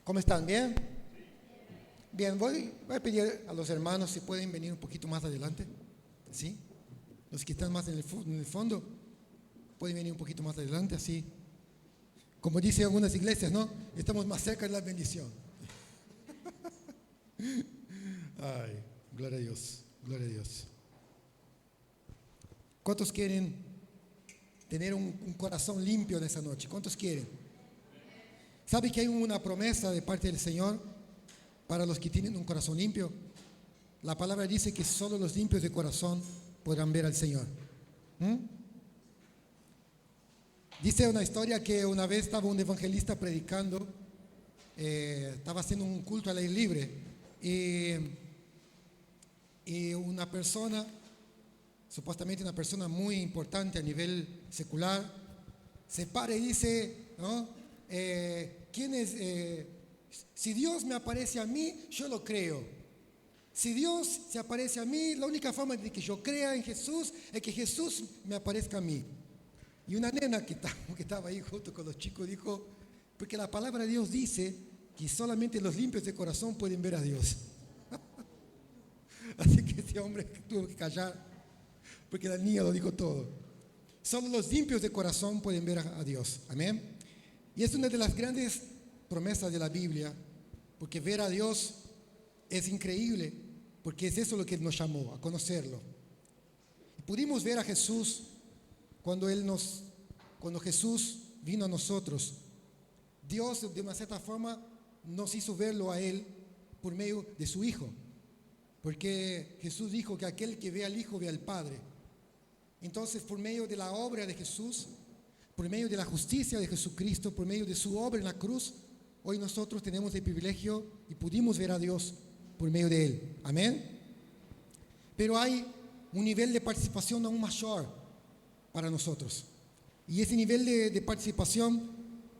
¿Cómo están? ¿Bien? Bien, voy a pedir a los hermanos si pueden venir un poquito más adelante. ¿Sí? Los que están más en el fondo pueden venir un poquito más adelante, así. Como dicen algunas iglesias, ¿no? Estamos más cerca de la bendición. Ay, gloria a Dios, gloria a Dios. ¿Cuántos quieren tener un corazón limpio en esa noche? ¿Cuántos quieren? ¿Sabe que hay una promesa de parte del Señor para los que tienen un corazón limpio? La palabra dice que solo los limpios de corazón podrán ver al Señor. Dice una historia que una vez estaba un evangelista predicando, estaba haciendo un culto al aire libre y una persona, supuestamente una persona muy importante a nivel secular, se para y dice, ¿no? Si Dios me aparece a mí, yo lo creo. Si Dios se aparece a mí, la única forma de que yo crea en Jesús es que Jesús me aparezca a mí. Y una nena que estaba ahí junto con los chicos dijo, porque la palabra de Dios dice que solamente los limpios de corazón pueden ver a Dios. Así que ese hombre tuvo que callar, porque la niña lo dijo todo. Solo los limpios de corazón pueden ver a Dios. Amén. Y es una de las grandes promesas de la Biblia, porque ver a Dios es increíble, porque es eso lo que nos llamó, a conocerlo. Y pudimos ver a Jesús cuando Jesús vino a nosotros. Dios, de una cierta forma, nos hizo verlo a Él por medio de su Hijo, porque Jesús dijo que aquel que ve al Hijo ve al Padre. Entonces, por medio de la obra de Jesús, por medio de la justicia de Jesucristo, por medio de su obra en la cruz, hoy nosotros tenemos el privilegio y pudimos ver a Dios por medio de Él. Amén. Pero hay un nivel de participación aún mayor para nosotros. Y ese nivel de participación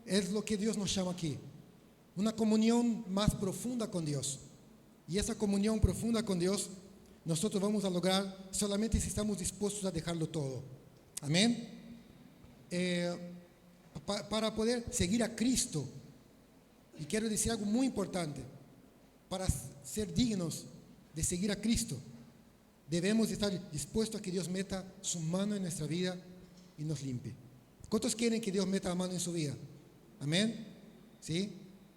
es lo que Dios nos llama aquí. Una comunión más profunda con Dios. Y esa comunión profunda con Dios nosotros vamos a lograr solamente si estamos dispuestos a dejarlo todo. Amén. Para poder seguir a Cristo, y quiero decir algo muy importante, para ser dignos de seguir a Cristo, debemos estar dispuestos a que Dios meta su mano en nuestra vida y nos limpie. ¿Cuántos quieren que Dios meta la mano en su vida? Amén. ¿Sí?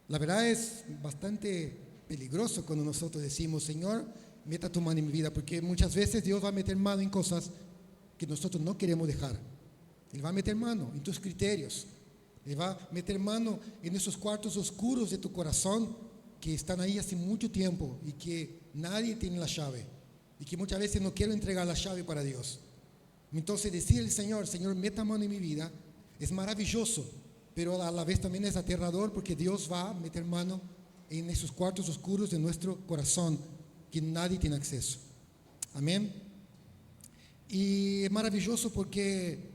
La verdad es bastante peligroso cuando nosotros decimos, Señor, meta tu mano en mi vida, porque muchas veces Dios va a meter mano en cosas que nosotros no queremos dejar. Él va a meter mano en tus criterios. Él va a meter mano en esos cuartos oscuros de tu corazón que están ahí hace mucho tiempo y que nadie tiene la llave. Y que muchas veces no quiero entregar la llave para Dios. Entonces decirle al Señor, Señor, meta mano en mi vida, es maravilloso, pero a la vez también es aterrador, porque Dios va a meter mano en esos cuartos oscuros de nuestro corazón que nadie tiene acceso. Amén. Y es maravilloso porque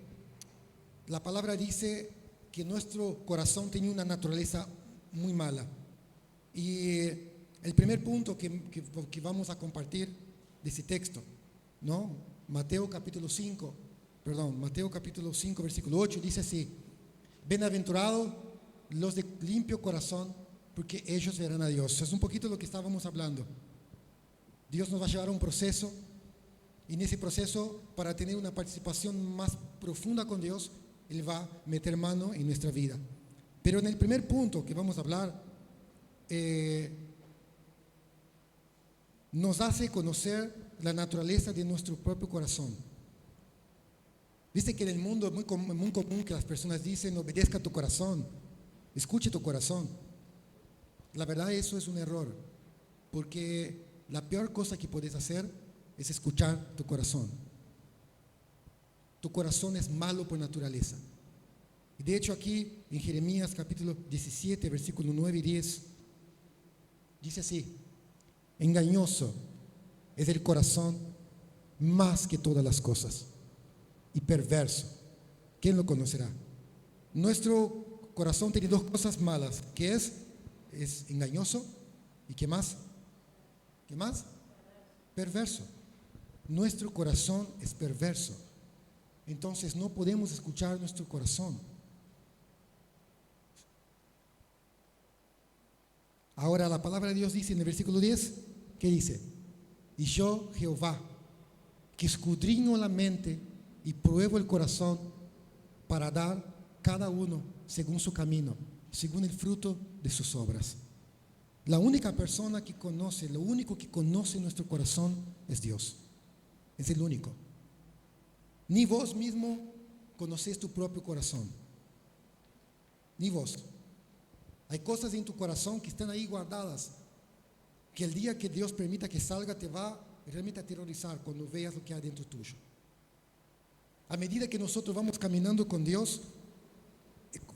la palabra dice que nuestro corazón tiene una naturaleza muy mala. Y el primer punto que vamos a compartir de ese texto, ¿no? Mateo capítulo 5, versículo 8, dice así: bienaventurados los de limpio corazón, porque ellos verán a Dios. Es un poquito lo que estábamos hablando. Dios nos va a llevar a un proceso, y en ese proceso, para tener una participación más profunda con Dios, Él va a meter mano en nuestra vida. Pero en el primer punto que vamos a hablar, nos hace conocer la naturaleza de nuestro propio corazón. Viste que en el mundo es muy común que las personas dicen, obedezca a tu corazón, escuche tu corazón. La verdad, eso es un error, porque la peor cosa que puedes hacer es escuchar tu corazón. Tu corazón es malo por naturaleza. Y de hecho aquí en Jeremías capítulo 17, versículo 9 y 10, dice así: engañoso es el corazón más que todas las cosas, y perverso, ¿quién lo conocerá? Nuestro corazón tiene dos cosas malas, que es engañoso, y ¿qué más? ¿Qué más? Perverso. Nuestro corazón es perverso. Entonces no podemos escuchar nuestro corazón. Ahora la palabra de Dios dice en el versículo 10, ¿qué dice? Y yo, Jehová, que escudriño la mente y pruebo el corazón para dar cada uno según su camino, según el fruto de sus obras. La única persona que conoce, lo único que conoce nuestro corazón es Dios. Es el único. Ni vos mismo conocés tu propio corazón. Ni vos. Hay cosas en tu corazón que están ahí guardadas, que el día que Dios permita que salga te va realmente a aterrorizar cuando veas lo que hay dentro tuyo. A medida que nosotros vamos caminando con Dios,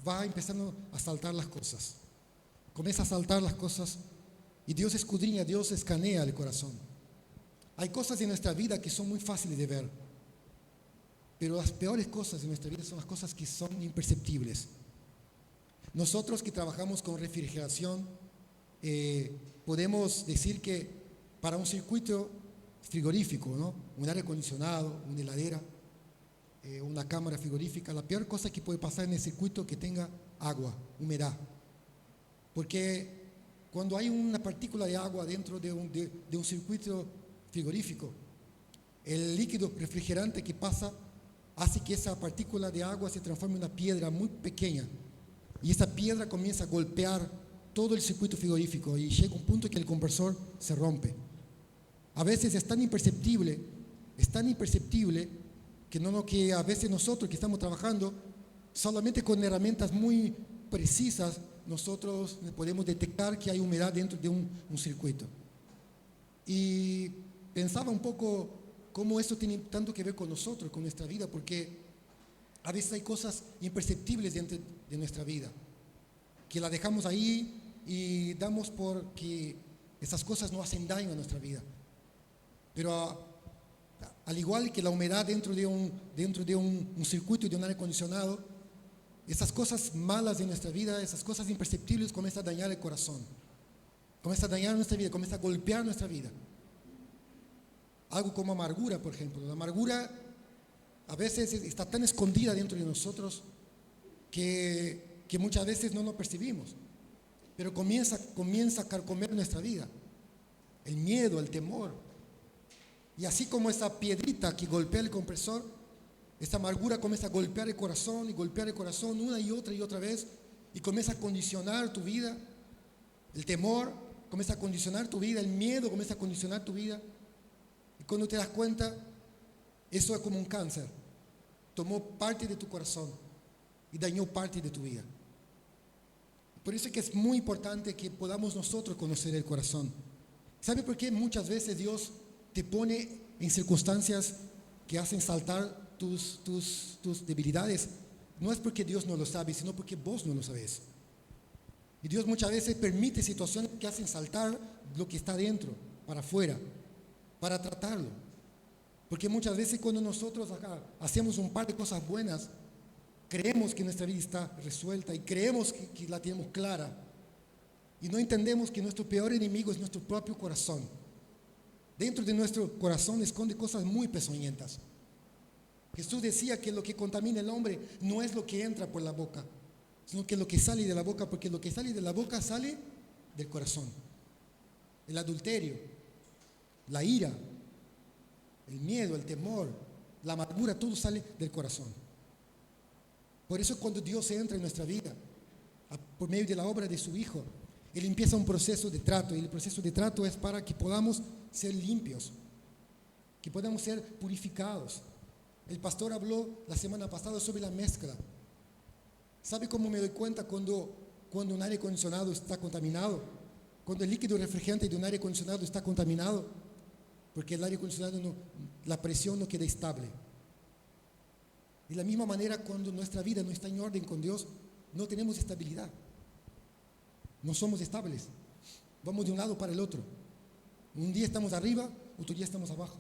va empezando a saltar las cosas. Comienza a saltar las cosas y Dios escudriña, Dios escanea el corazón. Hay cosas en nuestra vida que son muy fáciles de ver, pero las peores cosas en nuestra vida son las cosas que son imperceptibles. Nosotros que trabajamos con refrigeración, podemos decir que para un circuito frigorífico, ¿no? Un aire acondicionado, una heladera, una cámara frigorífica, la peor cosa que puede pasar en el circuito es que tenga agua, humedad. Porque cuando hay una partícula de agua dentro de un circuito frigorífico, el líquido refrigerante que pasa hace que esa partícula de agua se transforme en una piedra muy pequeña. Y esa piedra comienza a golpear todo el circuito frigorífico y llega un punto que el compresor se rompe. A veces es tan imperceptible que a veces nosotros que estamos trabajando, solamente con herramientas muy precisas, nosotros podemos detectar que hay humedad dentro de un circuito. Y pensaba un poco cómo esto tiene tanto que ver con nosotros, con nuestra vida, porque a veces hay cosas imperceptibles dentro de nuestra vida, que la dejamos ahí y damos por que esas cosas no hacen daño a nuestra vida. Pero al igual que la humedad dentro de un circuito de un aire acondicionado, esas cosas malas de nuestra vida, esas cosas imperceptibles comienzan a dañar el corazón, comienzan a dañar nuestra vida, comienzan a golpear nuestra vida. Algo como amargura, por ejemplo. La amargura a veces está tan escondida dentro de nosotros que muchas veces no lo percibimos, pero comienza a carcomer nuestra vida. El miedo, el temor. Y así como esa piedrita que golpea el compresor, esta amargura comienza a golpear el corazón una y otra vez, y comienza a condicionar tu vida. El temor comienza a condicionar tu vida, el miedo comienza a condicionar tu vida. Y cuando te das cuenta, eso es como un cáncer. Tomó parte de tu corazón y dañó parte de tu vida. Por eso es que es muy importante que podamos nosotros conocer el corazón. ¿Sabe por qué muchas veces Dios te pone en circunstancias que hacen saltar tus debilidades? No es porque Dios no lo sabe, sino porque vos no lo sabes. Y Dios muchas veces permite situaciones que hacen saltar lo que está dentro, para afuera, para tratarlo. Porque muchas veces cuando nosotros acá hacemos un par de cosas buenas, creemos que nuestra vida está resuelta y creemos que la tenemos clara. Y no entendemos que nuestro peor enemigo es nuestro propio corazón. Dentro de nuestro corazón esconde cosas muy pequeñitas. Jesús decía que lo que contamina al hombre no es lo que entra por la boca, sino que lo que sale de la boca, porque lo que sale de la boca sale del corazón. El adulterio, la ira, el miedo, el temor, la amargura, todo sale del corazón. Por eso cuando Dios entra en nuestra vida, por medio de la obra de su Hijo, Él empieza un proceso de trato, y el proceso de trato es para que podamos ser limpios, que podamos ser purificados. El pastor habló la semana pasada sobre la mezcla. ¿Sabe cómo me doy cuenta cuando un aire acondicionado está contaminado? Cuando el líquido refrigerante de un aire acondicionado está contaminado, porque el aire acondicionado la presión no queda estable. De la misma manera, cuando nuestra vida no está en orden con Dios, no tenemos estabilidad. No somos estables. Vamos de un lado para el otro. Un día estamos arriba, otro día estamos abajo.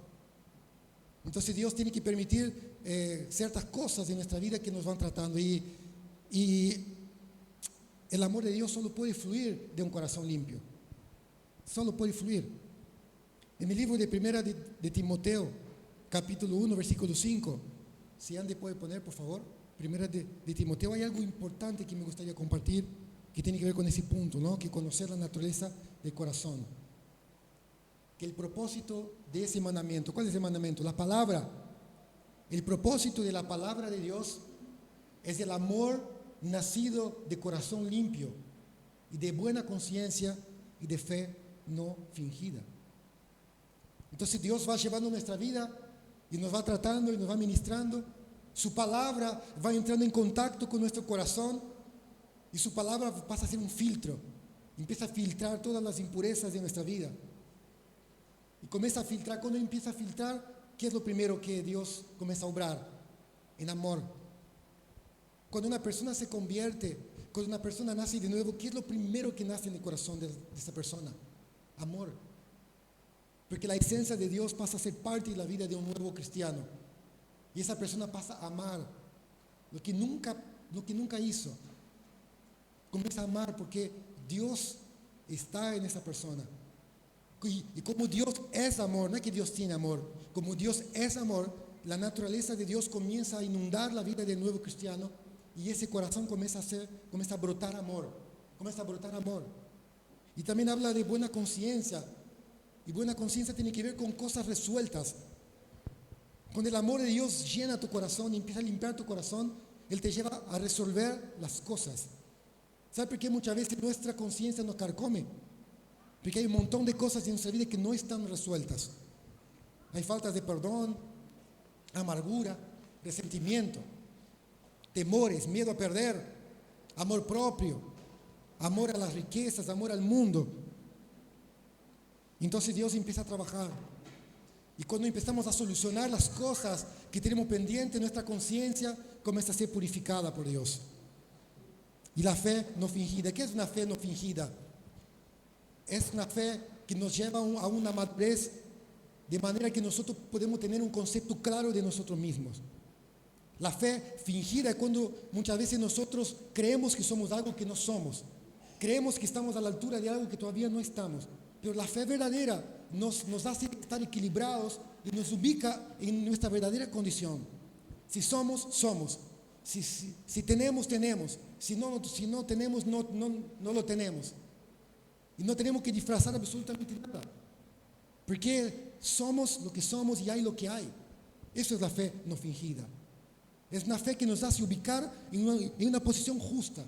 Entonces Dios tiene que permitir ciertas cosas en nuestra vida que nos van tratando. Y el amor de Dios solo puede fluir de un corazón limpio. Solo puede fluir. En el libro de Primera de Timoteo, capítulo 1, versículo 5, si Andy puede poner, por favor, Primera de Timoteo, hay algo importante que me gustaría compartir, que tiene que ver con ese punto, ¿no? Que conocer la naturaleza del corazón. Que el propósito de ese mandamiento, ¿cuál es el mandamiento? La palabra. El propósito de la palabra de Dios es el amor nacido de corazón limpio y de buena conciencia y de fe no fingida. Entonces Dios va llevando nuestra vida y nos va tratando y nos va ministrando. Su palabra va entrando en contacto con nuestro corazón y su palabra pasa a ser un filtro. Empieza a filtrar todas las impurezas de nuestra vida. Y comienza a filtrar. Cuando empieza a filtrar, ¿qué es lo primero que Dios comienza a obrar? En amor. Cuando una persona se convierte, cuando una persona nace de nuevo, ¿qué es lo primero que nace en el corazón de esa persona? Amor. Porque la esencia de Dios pasa a ser parte de la vida de un nuevo cristiano. Y esa persona pasa a amar lo que nunca hizo. Comienza a amar porque Dios está en esa persona. Y como Dios es amor, no es que Dios tiene amor, como Dios es amor, la naturaleza de Dios comienza a inundar la vida del nuevo cristiano y ese corazón comienza a brotar amor, Y también habla de buena conciencia, y buena conciencia tiene que ver con cosas resueltas. Cuando el amor de Dios llena tu corazón y empieza a limpiar tu corazón, Él te lleva a resolver las cosas. ¿Sabe por qué muchas veces nuestra conciencia nos carcome? Porque hay un montón de cosas en nuestra vida que no están resueltas. Hay faltas de perdón, amargura, resentimiento, temores, miedo a perder, amor propio, amor a las riquezas, amor al mundo. Entonces Dios empieza a trabajar. Y cuando empezamos a solucionar las cosas que tenemos pendientes, nuestra conciencia comienza a ser purificada por Dios. Y la fe no fingida. ¿Qué es una fe no fingida? Es una fe que nos lleva a una madurez de manera que nosotros podemos tener un concepto claro de nosotros mismos. La fe fingida es cuando muchas veces nosotros creemos que somos algo que no somos. Creemos que estamos a la altura de algo que todavía no estamos. Pero la fe verdadera nos hace estar equilibrados y nos ubica en nuestra verdadera condición. Si somos, somos. Si tenemos, tenemos. Si no tenemos, no lo tenemos. Y no tenemos que disfrazar absolutamente nada. Porque somos lo que somos y hay lo que hay. Eso es la fe no fingida. Es una fe que nos hace ubicar en una posición justa.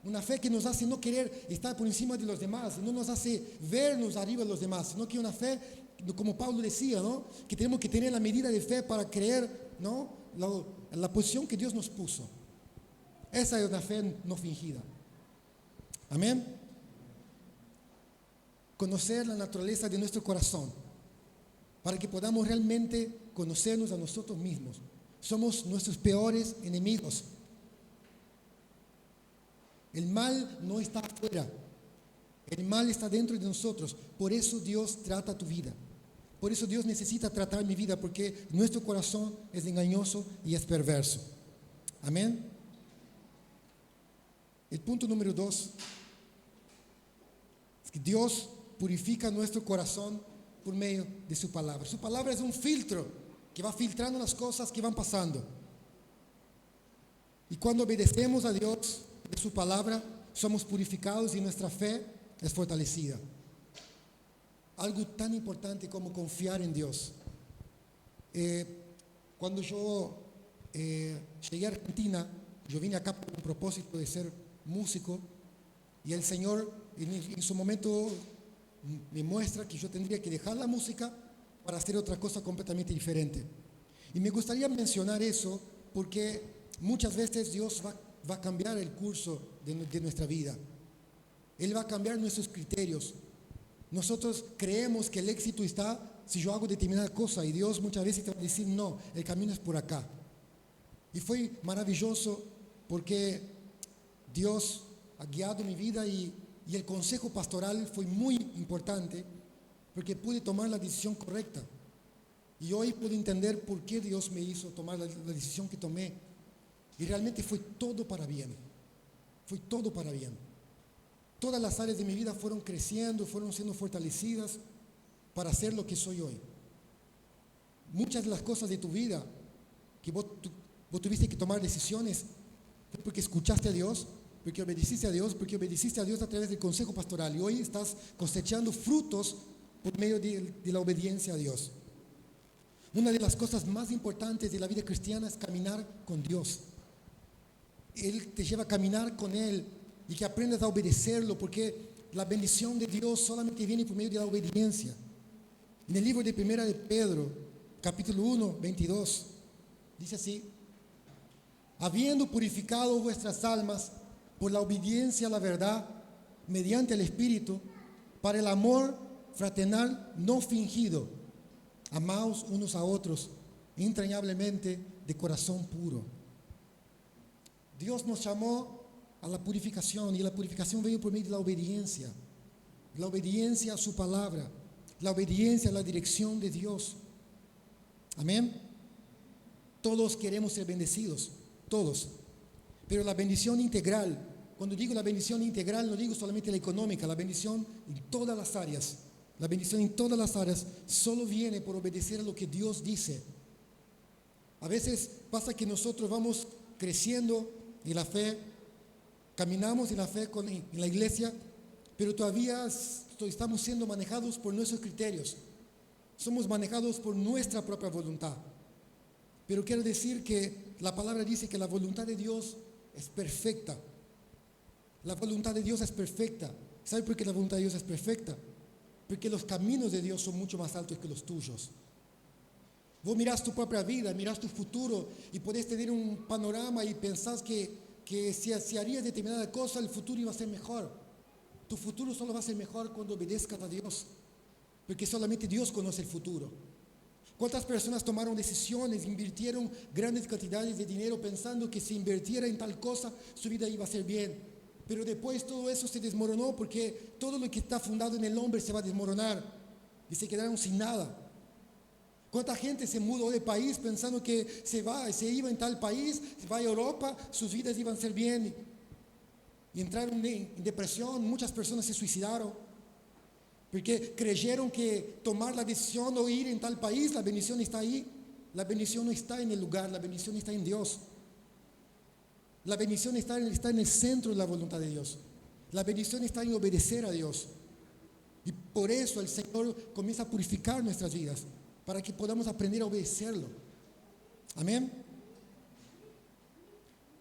Una fe que nos hace no querer estar por encima de los demás, no nos hace vernos arriba de los demás, sino que una fe, como Pablo decía, ¿no? Que tenemos que tener la medida de fe para creer, ¿no? la posición que Dios nos puso. Esa es una fe no fingida. Amén. Conocer la naturaleza de nuestro corazón para que podamos realmente conocernos a nosotros mismos. Somos nuestros peores enemigos. El mal no está afuera, el mal está dentro de nosotros. Por eso Dios trata tu vida. Por eso Dios necesita tratar mi vida, porque nuestro corazón es engañoso y es perverso. Amén. El punto número 2 es que Dios purifica nuestro corazón por medio de su palabra. Su palabra es un filtro que va filtrando las cosas que van pasando. Y cuando obedecemos a Dios de su palabra, somos purificados y nuestra fe es fortalecida. Algo tan importante como confiar en Dios. Cuando yo llegué a Argentina, yo vine acá con un propósito de ser músico y el Señor en su momento me muestra que yo tendría que dejar la música para hacer otra cosa completamente diferente. Y me gustaría mencionar eso porque muchas veces Dios va a cambiar el curso de nuestra vida. Él va a cambiar nuestros criterios. Nosotros creemos que el éxito está si yo hago determinada cosa y Dios muchas veces te va a decir no, el camino es por acá. Y fue maravilloso porque Dios ha guiado mi vida y el consejo pastoral fue muy importante porque pude tomar la decisión correcta. Y hoy puedo entender por qué Dios me hizo tomar la decisión que tomé. Y realmente fue todo para bien. Fue todo para bien. Todas las áreas de mi vida fueron creciendo, fueron siendo fortalecidas para ser lo que soy hoy. Muchas de las cosas de tu vida que vos tuviste que tomar decisiones fue porque escuchaste a Dios, porque obedeciste a Dios a través del consejo pastoral y hoy estás cosechando frutos por medio de la obediencia a Dios. Una de las cosas más importantes de la vida cristiana es caminar con Dios. Él te lleva a caminar con Él y que aprendas a obedecerlo, porque la bendición de Dios solamente viene por medio de la obediencia. En el libro de Primera de Pedro, capítulo 1, 22, dice así: habiendo purificado vuestras almas por la obediencia a la verdad, mediante el Espíritu, para el amor fraternal no fingido, amaos unos a otros entrañablemente de corazón puro. Dios nos llamó a la purificación y la purificación viene por medio de la obediencia a su palabra, la obediencia a la dirección de Dios. Amén. Todos queremos ser bendecidos, todos. Pero la bendición integral, cuando digo la bendición integral, no digo solamente la económica, la bendición en todas las áreas. La bendición en todas las áreas solo viene por obedecer a lo que Dios dice. A veces pasa que nosotros vamos creciendo en la fe, caminamos en la fe en la iglesia, pero todavía estamos siendo manejados por nuestros criterios. Somos manejados por nuestra propia voluntad. Pero quiero decir que la palabra dice que la voluntad de Dios es perfecta. La voluntad de Dios es perfecta. ¿Sabe por qué la voluntad de Dios es perfecta? Porque los caminos de Dios son mucho más altos que los tuyos. Vos mirás tu propia vida, mirás tu futuro y podés tener un panorama y pensás que si harías determinada cosa, el futuro iba a ser mejor. Tu futuro solo va a ser mejor cuando obedezcas a Dios, porque solamente Dios conoce el futuro. ¿Cuántas personas tomaron decisiones, invirtieron grandes cantidades de dinero pensando que si invirtiera en tal cosa, su vida iba a ser bien? Pero después todo eso se desmoronó porque todo lo que está fundado en el hombre se va a desmoronar y se quedaron sin nada. ¿Cuánta gente se mudó de país pensando que se iba en tal país, se va a Europa, sus vidas iban a ser bien? Y entraron en depresión, muchas personas se suicidaron. Porque creyeron que tomar la decisión o ir en tal país, la bendición está ahí. La bendición no está en el lugar, la bendición está en Dios. La bendición está en el centro de la voluntad de Dios. La bendición está en obedecer a Dios. Y por eso el Señor comienza a purificar nuestras vidas, para que podamos aprender a obedecerlo. Amén.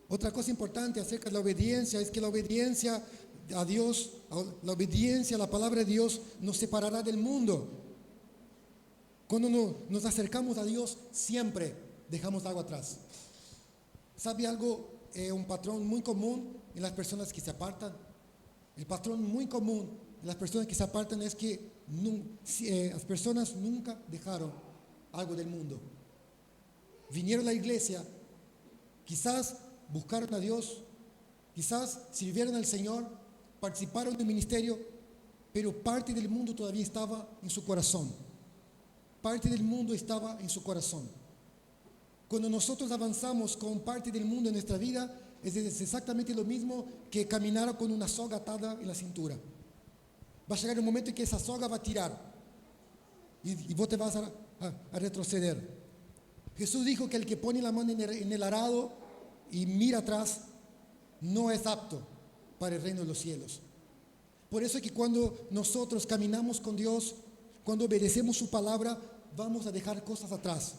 Otra cosa importante acerca de la obediencia es que la obediencia a Dios, la obediencia a la palabra de Dios nos separará del mundo. Cuando nos acercamos a Dios, siempre dejamos algo atrás. ¿Sabe algo? Un patrón muy común en las personas que se apartan. El patrón muy común en las personas que se apartan es que las personas nunca dejaron algo del mundo. Vinieron a la iglesia, quizás buscaron a Dios, quizás sirvieron al Señor, participaron del ministerio, pero parte del mundo todavía estaba en su corazón. Parte del mundo estaba en su corazón. Cuando nosotros avanzamos con parte del mundo en nuestra vida, es exactamente lo mismo que caminar con una soga atada en la cintura. Va a llegar un momento en que esa soga va a tirar y vos te vas a retroceder. Jesús dijo que el que pone la mano en el arado y mira atrás no es apto para el reino de los cielos. Por eso es que cuando nosotros caminamos con Dios, cuando obedecemos su palabra, vamos a dejar cosas atrás.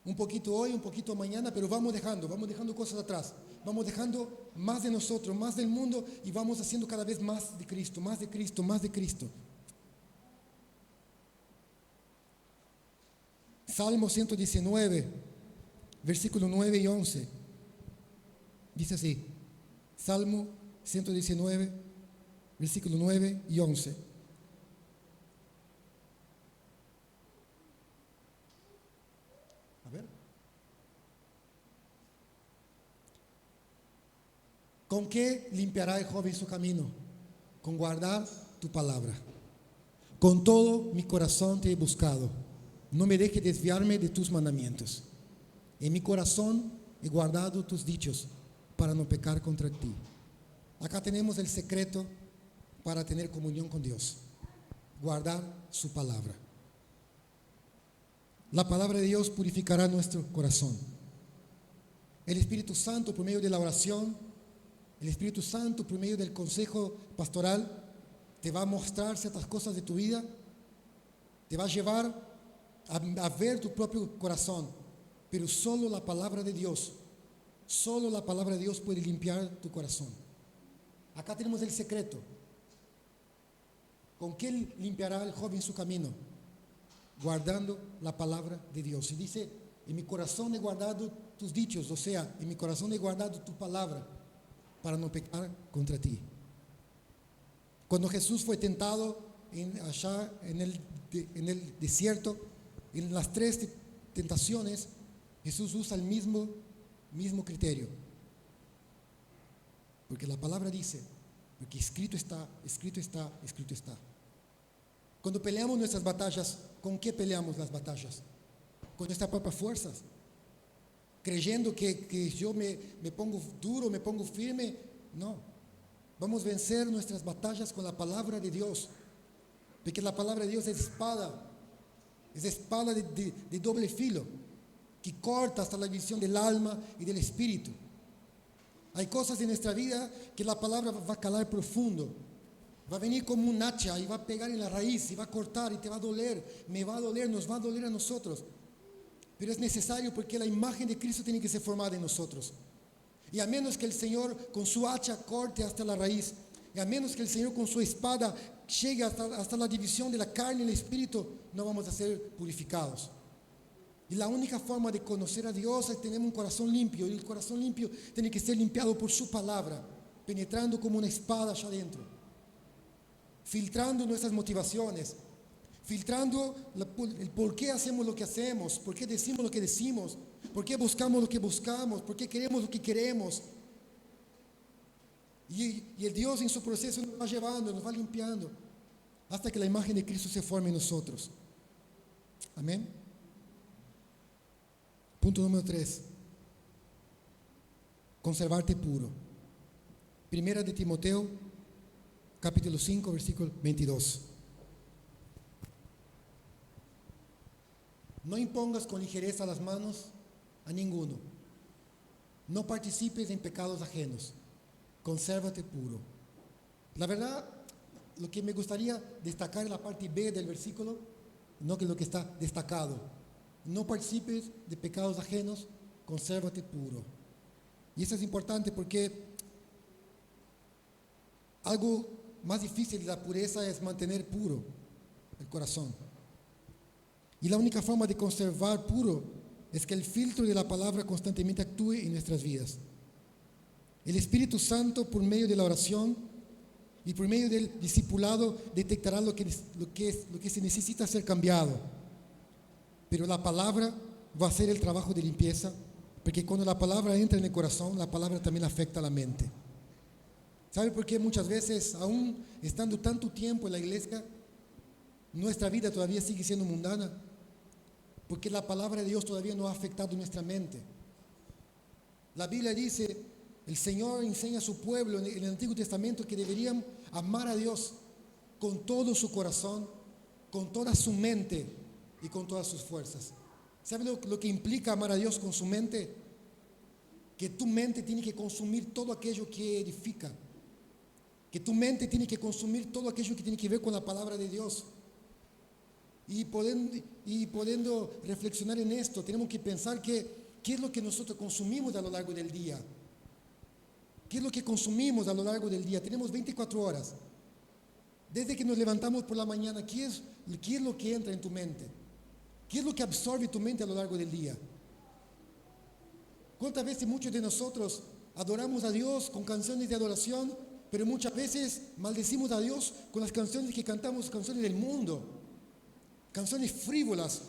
Un poquito hoy, un poquito mañana, pero vamos dejando cosas atrás. Vamos dejando más de nosotros, más del mundo y vamos haciendo cada vez más de Cristo, más de Cristo, más de Cristo. Salmo 119, versículos 9 y 11. Dice así, Salmo 119, versículos 9 y 11. A ver. ¿Con qué limpiará el joven su camino? Con guardar tu palabra. Con todo mi corazón te he buscado. No me dejes desviarme de tus mandamientos. En mi corazón he guardado tus dichos para no pecar contra ti. Acá tenemos el secreto para tener comunión con Dios. Guardar su palabra. La palabra de Dios purificará nuestro corazón. El Espíritu Santo, por medio de la oración, el Espíritu Santo, por medio del consejo pastoral, te va a mostrar ciertas cosas de tu vida, te va a llevar a ver tu propio corazón, pero solo la palabra de Dios puede limpiar tu corazón. Acá tenemos el secreto. ¿Con qué limpiará el joven su camino? Guardando la palabra de Dios. Y dice, en mi corazón he guardado tus dichos, o sea, en mi corazón he guardado tu palabra para no pecar contra ti. Cuando Jesús fue tentado allá en el desierto, en las 3 tentaciones, Jesús usa el mismo criterio. Porque la palabra dice, porque escrito está, escrito está, escrito está. Cuando peleamos nuestras batallas, ¿con qué peleamos las batallas? Con nuestras propias fuerzas. Creyendo que yo me pongo duro, me pongo firme. No. Vamos a vencer nuestras batallas con la palabra de Dios. Porque la palabra de Dios es espada de doble filo, que corta hasta la visión del alma y del espíritu. Hay cosas en nuestra vida que la palabra va a calar profundo. Va a venir como un hacha y va a pegar en la raíz y va a cortar y te va a doler, me va a doler, nos va a doler a nosotros. Pero es necesario porque la imagen de Cristo tiene que ser formada en nosotros. Y a menos que el Señor con su hacha corte hasta la raíz, y a menos que el Señor con su espada llegue hasta la división de la carne y el espíritu, no vamos a ser purificados. Y la única forma de conocer a Dios es tener un corazón limpio. Y el corazón limpio tiene que ser limpiado por su palabra, penetrando como una espada allá adentro, filtrando nuestras motivaciones, filtrando el por qué hacemos lo que hacemos, por qué decimos lo que decimos, por qué buscamos lo que buscamos, por qué queremos lo que queremos. Y el Dios en su proceso nos va llevando, nos va limpiando, hasta que la imagen de Cristo se forme en nosotros. Amén. Punto número 3. Conservarte puro. Primera de Timoteo, capítulo 5, versículo 22. No impongas con ligereza las manos a ninguno. No participes en pecados ajenos. Consérvate puro. La verdad, lo que me gustaría destacar en la parte B del versículo, no que lo que está destacado. No participes de pecados ajenos, consérvate puro. Y eso es importante porque algo más difícil de la pureza es mantener puro el corazón. Y la única forma de conservar puro es que el filtro de la palabra constantemente actúe en nuestras vidas. El Espíritu Santo, por medio de la oración y por medio del discipulado, detectará lo que se necesita ser cambiado. Pero la palabra va a hacer el trabajo de limpieza, porque cuando la palabra entra en el corazón, la palabra también afecta a la mente. ¿Sabe por qué muchas veces, aún estando tanto tiempo en la iglesia, nuestra vida todavía sigue siendo mundana? Porque la palabra de Dios todavía no ha afectado nuestra mente. La Biblia dice, el Señor enseña a su pueblo en el Antiguo Testamento que deberían amar a Dios con todo su corazón, con toda su mente y con todas sus fuerzas. ¿Sabe lo que implica amar a Dios con su mente? Que tu mente tiene que consumir todo aquello que edifica. Que tu mente tiene que consumir todo aquello que tiene que ver con la palabra de Dios. Y pudiendo reflexionar en esto, tenemos que pensar qué es lo que nosotros consumimos a lo largo del día. ¿Qué es lo que consumimos a lo largo del día? Tenemos 24 horas. Desde que nos levantamos por la mañana, ¿qué es lo que entra en tu mente? ¿Qué es lo que absorbe tu mente a lo largo del día? ¿Cuántas veces muchos de nosotros adoramos a Dios con canciones de adoración, pero muchas veces maldecimos a Dios con las canciones que cantamos, canciones del mundo, canciones frívolas,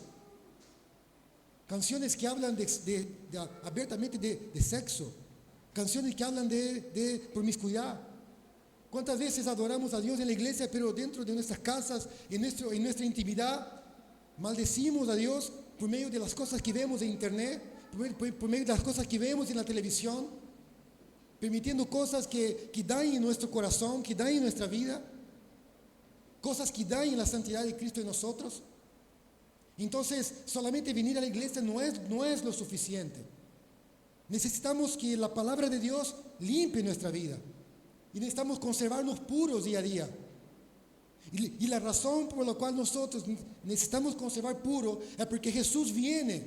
canciones que hablan abiertamente de sexo, canciones que hablan de promiscuidad? ¿Cuántas veces adoramos a Dios en la iglesia, pero dentro de nuestras casas, en nuestra intimidad, maldecimos a Dios por medio de las cosas que vemos en internet, por medio de las cosas que vemos en la televisión, permitiendo cosas que dañen nuestro corazón, que dañen nuestra vida, cosas que dañen la santidad de Cristo en nosotros? Entonces, solamente venir a la iglesia no es lo suficiente. Necesitamos que la palabra de Dios limpie nuestra vida. Y necesitamos conservarnos puros día a día. Y la razón por la cual nosotros necesitamos conservar puro es porque Jesús viene.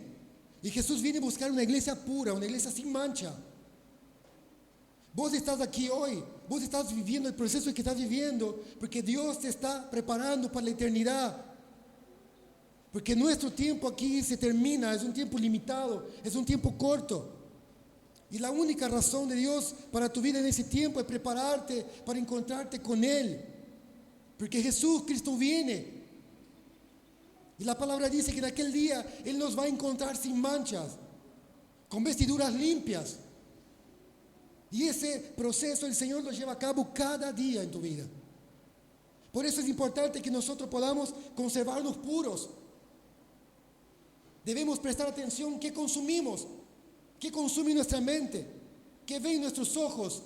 Y Jesús viene a buscar una iglesia pura, una iglesia sin mancha. Vos estás aquí hoy, vos estás viviendo el proceso que estás viviendo porque Dios te está preparando para la eternidad. Porque nuestro tiempo aquí se termina, es un tiempo limitado, es un tiempo corto. Y la única razón de Dios para tu vida en ese tiempo es prepararte para encontrarte con Él. Porque Jesús, Cristo viene. Y la palabra dice que en aquel día Él nos va a encontrar sin manchas, con vestiduras limpias. Y ese proceso el Señor lo lleva a cabo cada día en tu vida. Por eso es importante que nosotros podamos conservarnos puros. Debemos prestar atención qué consumimos, qué consume nuestra mente, qué ven nuestros ojos,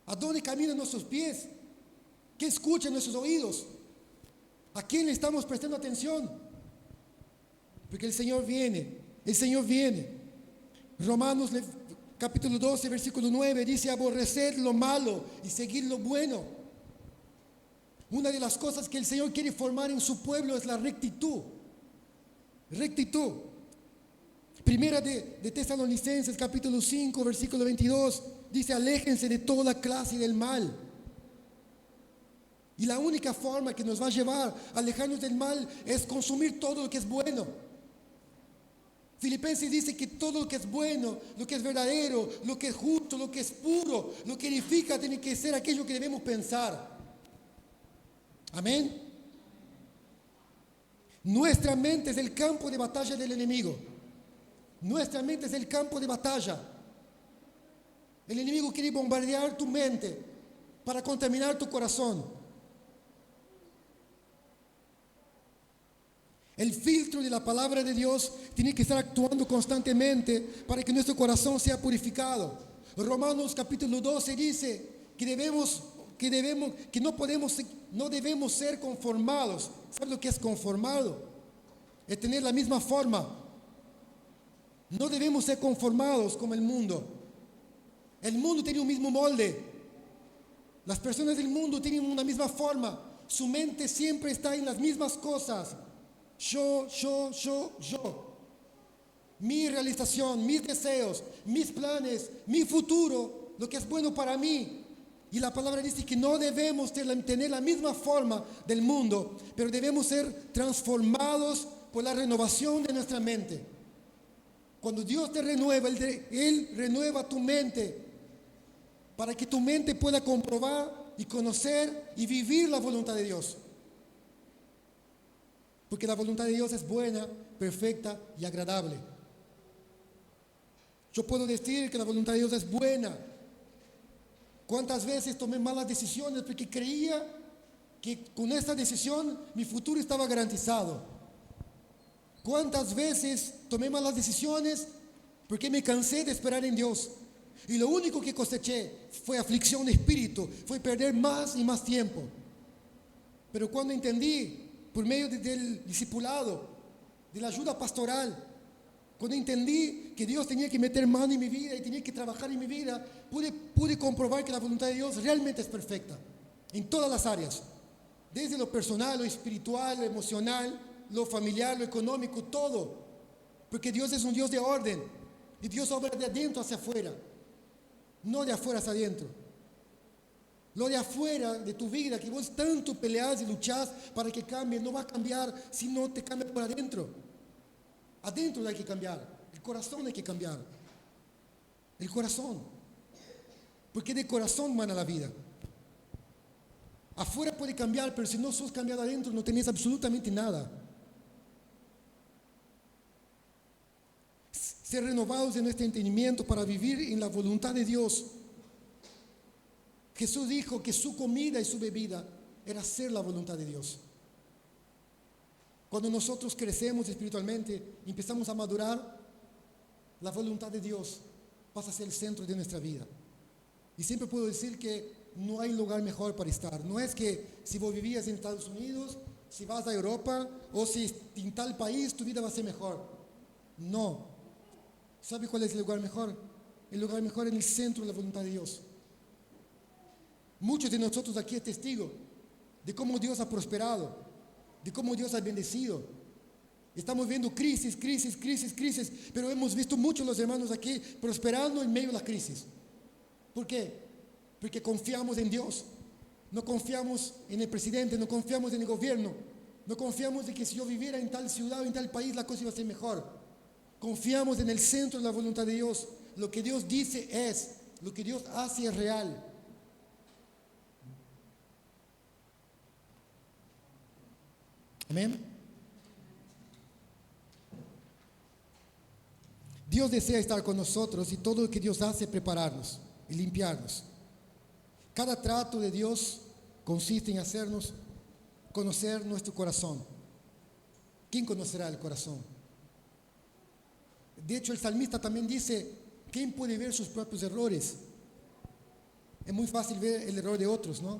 a dónde caminan nuestros pies, qué escuchan nuestros oídos, a quién le estamos prestando atención. Porque el Señor viene, el Señor viene. Romanos capítulo 12, versículo 9 dice: aborrecer lo malo y seguir lo bueno. Una de las cosas que el Señor quiere formar en su pueblo es la rectitud. Rectitud. Primera de Tesalonicenses capítulo 5, versículo 22 dice: aléjense de toda clase del mal. Y la única forma que nos va a llevar a alejarnos del mal es consumir todo lo que es bueno. Filipenses dice que todo lo que es bueno, lo que es verdadero, lo que es justo, lo que es puro, lo que edifica, tiene que ser aquello que debemos pensar. Amén. Nuestra mente es el campo de batalla del enemigo. Nuestra mente es el campo de batalla. El enemigo quiere bombardear tu mente para contaminar tu corazón. El filtro de la palabra de Dios tiene que estar actuando constantemente para que nuestro corazón sea purificado. Romanos capítulo 12 dice que no debemos ser conformados. ¿Sabes lo que es conformado? Es tener la misma forma. No debemos ser conformados como el mundo. El mundo tiene un mismo molde. Las personas del mundo tienen una misma forma. Su mente siempre está en las mismas cosas. Yo. Mi realización, mis deseos, mis planes, mi futuro, lo que es bueno para mí. Y la palabra dice que no debemos tener la misma forma del mundo, pero debemos ser transformados por la renovación de nuestra mente. Cuando Dios te renueva, Él renueva tu mente para que tu mente pueda comprobar y conocer y vivir la voluntad de Dios. Porque la voluntad de Dios es buena, perfecta y agradable. Yo puedo decir que la voluntad de Dios es buena. ¿Cuántas veces tomé malas decisiones porque creía que con esta decisión mi futuro estaba garantizado? ¿Cuántas veces tomé malas decisiones porque me cansé de esperar en Dios? Y lo único que coseché fue aflicción de espíritu, fue perder más y más tiempo. Pero cuando entendí, por medio del discipulado, de la ayuda pastoral, cuando entendí que Dios tenía que meter mano en mi vida y tenía que trabajar en mi vida, pude comprobar que la voluntad de Dios realmente es perfecta, en todas las áreas, desde lo personal, lo espiritual, lo emocional, lo familiar, lo económico, todo. Porque Dios es un Dios de orden y Dios obra de adentro hacia afuera, no de afuera hacia adentro. Lo de afuera de tu vida, que vos tanto peleas y luchás para que cambie, no va a cambiar si no te cambia por adentro. Adentro hay que cambiar, el corazón hay que cambiar. El corazón. Porque de corazón mana la vida. Afuera puede cambiar, pero si no sos cambiado adentro, no tenés absolutamente nada. Ser renovados en nuestro entendimiento para vivir en la voluntad de Dios. Jesús dijo que su comida y su bebida era hacer la voluntad de Dios. Cuando nosotros crecemos espiritualmente y empezamos a madurar, la voluntad de Dios pasa a ser el centro de nuestra vida. Y siempre puedo decir que no hay lugar mejor para estar. No es que si vos vivías en Estados Unidos, si vas a Europa o si en tal país tu vida va a ser mejor. No. ¿Sabe cuál es el lugar mejor? El lugar mejor en el centro de la voluntad de Dios. Muchos de nosotros aquí es testigo de cómo Dios ha prosperado, de cómo Dios ha bendecido. Estamos viendo crisis, pero hemos visto muchos los hermanos aquí prosperando en medio de la crisis. ¿Por qué? Porque confiamos en Dios. No confiamos en el presidente, no confiamos en el gobierno, no confiamos en que si yo viviera en tal ciudad o en tal país la cosa iba a ser mejor. Confiamos en el centro de la voluntad de Dios. Lo que Dios dice es, lo que Dios hace es real. Amén. Dios desea estar con nosotros y todo lo que Dios hace es prepararnos y limpiarnos. Cada trato de Dios consiste en hacernos conocer nuestro corazón. ¿Quién conocerá el corazón? De hecho, el salmista también dice, ¿quién puede ver sus propios errores? Es muy fácil ver el error de otros, ¿no?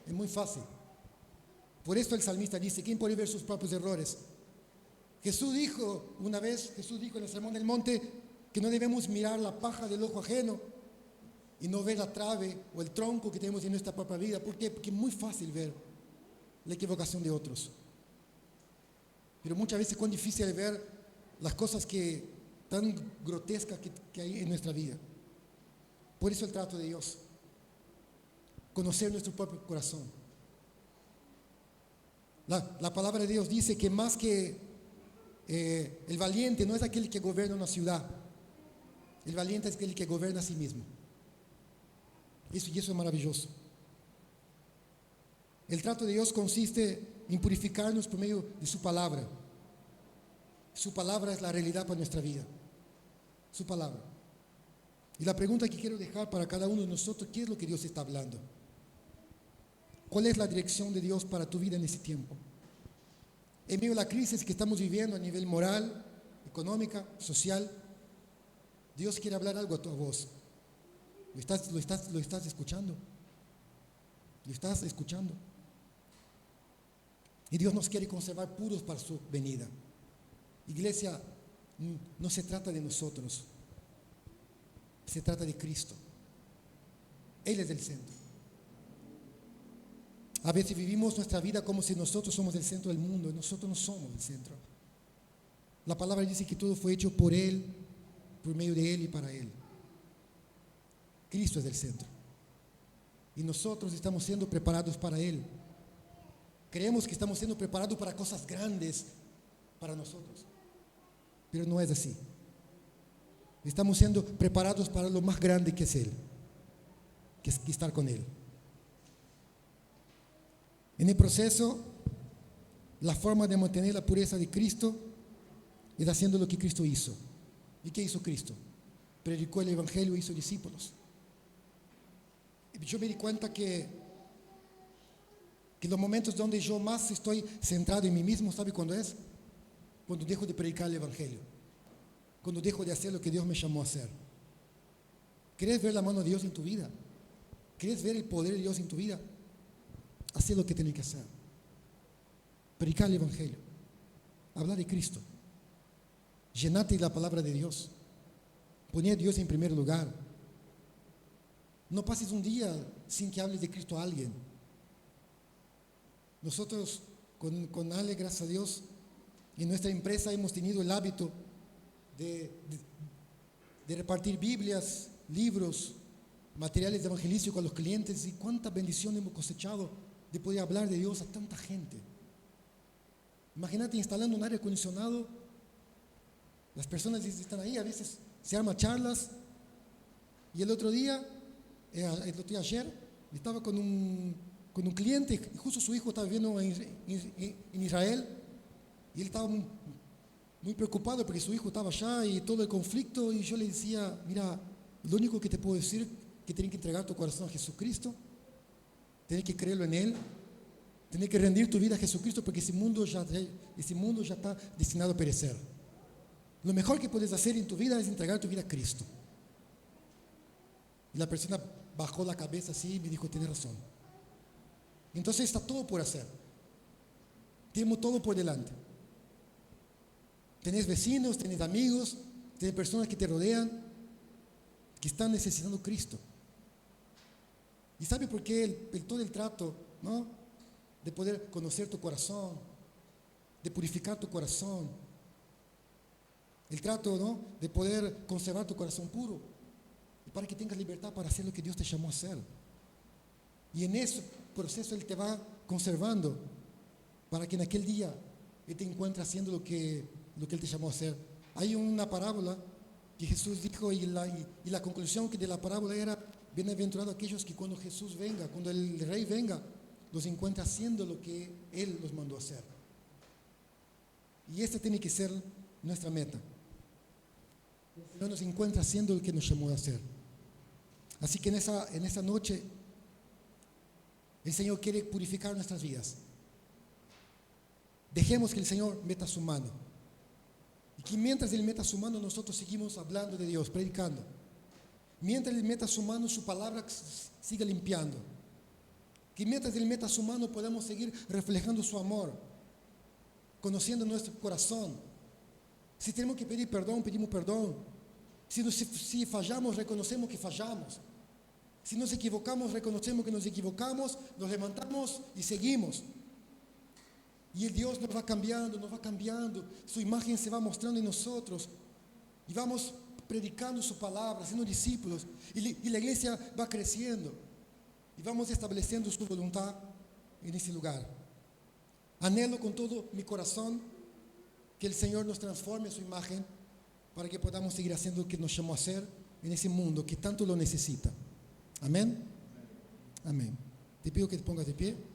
Es muy fácil. Por eso el salmista dice, ¿quién puede ver sus propios errores? Jesús dijo una vez, en el Sermón del Monte, que no debemos mirar la paja del ojo ajeno y no ver la trave o el tronco que tenemos en nuestra propia vida. ¿Por qué? Porque es muy fácil ver la equivocación de otros. Pero muchas veces es cuán difícil es ver las cosas tan grotescas que hay en nuestra vida. Por eso el trato de Dios. Conocer nuestro propio corazón. La palabra de Dios dice que más que el valiente no es aquel que gobierna una ciudad. El valiente es aquel que gobierna a sí mismo. Y eso es maravilloso. El trato de Dios consiste en purificarnos por medio de su palabra. Su palabra es la realidad para nuestra vida. Su palabra. Y la pregunta que quiero dejar para cada uno de nosotros, ¿qué es lo que Dios está hablando? ¿Cuál es la dirección de Dios para tu vida en ese tiempo? En medio de la crisis que estamos viviendo a nivel moral, económica, social, Dios quiere hablar algo a tu voz. ¿Lo estás escuchando? ¿Lo estás escuchando? Y Dios nos quiere conservar puros para su venida. Iglesia, no se trata de nosotros, se trata de Cristo. Él es el centro. A veces vivimos nuestra vida como si nosotros somos el centro del mundo, y nosotros no somos el centro. La palabra dice que todo fue hecho por Él, por medio de Él y para Él. Cristo es el centro. Y nosotros estamos siendo preparados para Él. Creemos que estamos siendo preparados para cosas grandes para nosotros. Pero no es así. Estamos siendo preparados para lo más grande que es Él, que es estar con Él. En el proceso, la forma de mantener la pureza de Cristo es haciendo lo que Cristo hizo. ¿Y qué hizo Cristo? Predicó el Evangelio y hizo discípulos. Yo me di cuenta que los momentos donde yo más estoy centrado en mí mismo, ¿sabe cuándo es? Cuando dejo de predicar el Evangelio. Cuando dejo de hacer lo que Dios me llamó a hacer. ¿Quieres ver la mano de Dios en tu vida? ¿Quieres ver el poder de Dios en tu vida? Hacer lo que tienes que hacer. Predicar el Evangelio. Hablar de Cristo. Llenarte de la palabra de Dios. Poner a Dios en primer lugar. No pases un día sin que hables de Cristo a alguien. Nosotros con Ale, gracias a Dios, en nuestra empresa hemos tenido el hábito de repartir Biblias, libros, materiales evangelísticos a los clientes, y cuánta bendición hemos cosechado de poder hablar de Dios a tanta gente. Imagínate instalando un aire acondicionado, las personas están ahí, a veces se arman charlas, y el otro día, ayer, estaba con un cliente, y justo su hijo estaba viviendo en Israel, y él estaba muy preocupado porque su hijo estaba allá y todo el conflicto, y yo le decía, mira, lo único que te puedo decir es que tienes que entregar tu corazón a Jesucristo, tienes que creerlo en Él, tienes que rendir tu vida a Jesucristo, porque ese mundo ya está destinado a perecer. Lo mejor que puedes hacer en tu vida es entregar tu vida a Cristo. Y la persona bajó la cabeza así y me dijo, tienes razón. Entonces está todo por hacer. Tenemos todo por delante. Tenés vecinos, tenés amigos, Tienes personas que te rodean, que están necesitando Cristo. ¿Y sabe por qué todo el trato, ¿no? De poder conocer tu corazón, de purificar tu corazón, el trato, ¿no? De poder conservar tu corazón puro, para que tengas libertad para hacer lo que Dios te llamó a hacer. Y en ese proceso Él te va conservando para que en aquel día Él te encuentre haciendo lo que Él te llamó a hacer. Hay una parábola que Jesús dijo y la conclusión de la parábola era: bienaventurados aquellos que cuando Jesús venga, cuando el Rey venga, los encuentra haciendo lo que Él los mandó a hacer. Y esta tiene que ser nuestra meta. El Señor nos encuentra haciendo lo que nos llamó a hacer. Así que en esa noche el Señor quiere purificar nuestras vidas. Dejemos que el Señor meta su mano. Y que mientras Él meta su mano, nosotros seguimos hablando de Dios, predicando. Mientras Él meta su mano, su palabra siga limpiando. Que mientras Él meta su mano, podamos seguir reflejando su amor, conociendo nuestro corazón. Si tenemos que pedir perdón, pedimos perdón. Si fallamos, reconocemos que fallamos. Si nos equivocamos, reconocemos que nos equivocamos, nos levantamos y seguimos. Y el Dios nos va cambiando, su imagen se va mostrando en nosotros. Y vamos predicando su palabra, siendo discípulos. Y la iglesia va creciendo. Y vamos estableciendo su voluntad en ese lugar. Anhelo con todo mi corazón que el Señor nos transforme su imagen para que podamos seguir haciendo lo que nos llamó a hacer en ese mundo que tanto lo necesita. Amén. Amén. Te pido que te pongas de pie.